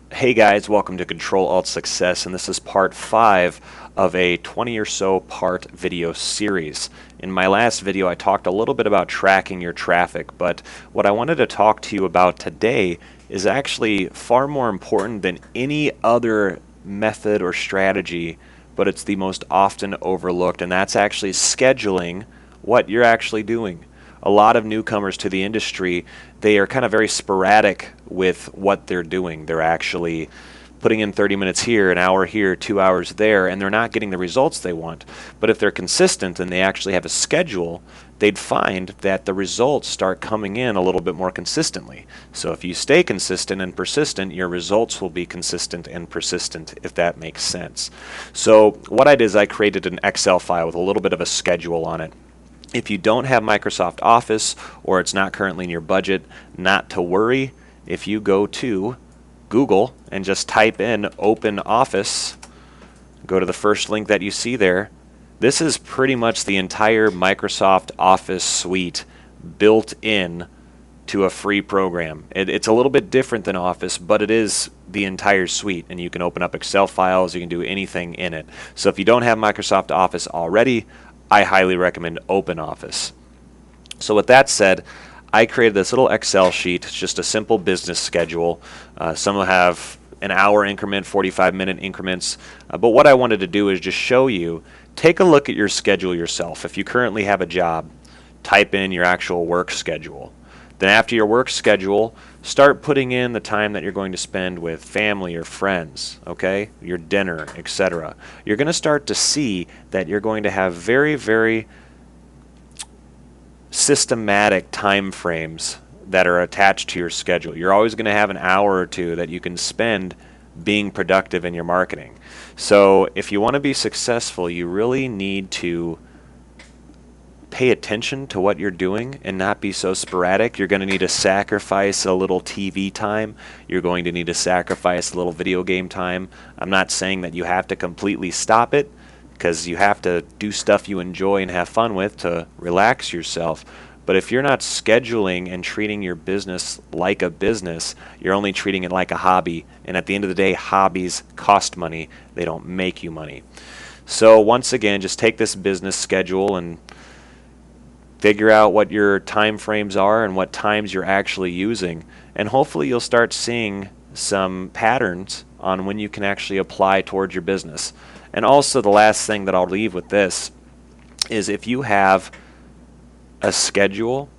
Hey guys, welcome to Control Alt Success, and this is part 5 of a 20 or so part video series. In my last video I talked a little bit about tracking your traffic, but what I wanted to talk to you about today is actually far more important than any other method or strategy, but it's the most often overlooked, and that's actually scheduling what you're actually doing. A lot of newcomers to the industry, they are kind of very sporadic with what they're doing. They're actually putting in 30 minutes here, an hour here, 2 hours there, and they're not getting the results they want. But if they're consistent and they actually have a schedule, they'd find that the results start coming in a little bit more consistently. So if you stay consistent and persistent, your results will be consistent and persistent, if that makes sense. So what I did is I created an Excel file with a little bit of a schedule on it. If you don't have Microsoft Office or it's not currently in your budget, not to worry. If you go to Google and just type in Open Office, go to the first link that you see there. This is pretty much the entire Microsoft Office suite built in to a free program. It's a little bit different than Office, but it is the entire suite, and you can open up Excel files, you can do anything in it. So if you don't have Microsoft Office already, I highly recommend OpenOffice. So with that said, I created this little Excel sheet. It's just a simple business schedule. Some will have an hour increment, 45-minute increments. But what I wanted to do is just show you, take a look at your schedule yourself. If you currently have a job, type in your actual work schedule. Then after your work schedule, start putting in the time that you're going to spend with family or friends, okay? Your dinner, etc. You're going to start to see that you're going to have very, very systematic time frames that are attached to your schedule. You're always going to have an hour or two that you can spend being productive in your marketing. So if you want to be successful, you really need to pay attention to what you're doing and not be so sporadic. You're going to need to sacrifice a little TV time. You're going to need to sacrifice a little video game time. I'm not saying that you have to completely stop it, because you have to do stuff you enjoy and have fun with to relax yourself. But if you're not scheduling and treating your business like a business, you're only treating it like a hobby. And at the end of the day, hobbies cost money. They don't make you money. So once again, just take this business schedule and figure out what your time frames are and what times you're actually using, and hopefully you'll start seeing some patterns on when you can actually apply towards your business. And also the last thing that I'll leave with this is, if you have a schedule,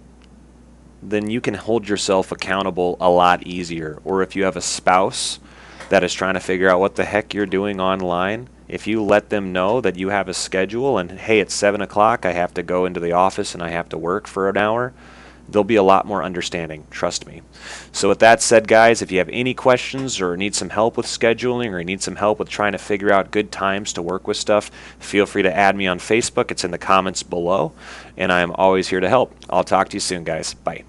then you can hold yourself accountable a lot easier. Or if you have a spouse that is trying to figure out what the heck you're doing online, if you let them know that you have a schedule and, hey, it's 7 o'clock, I have to go into the office and I have to work for an hour, they'll be a lot more understanding, trust me. So with that said, guys, if you have any questions or need some help with scheduling or need some help with trying to figure out good times to work with stuff, feel free to add me on Facebook. It's in the comments below, and I'm always here to help. I'll talk to you soon, guys. Bye.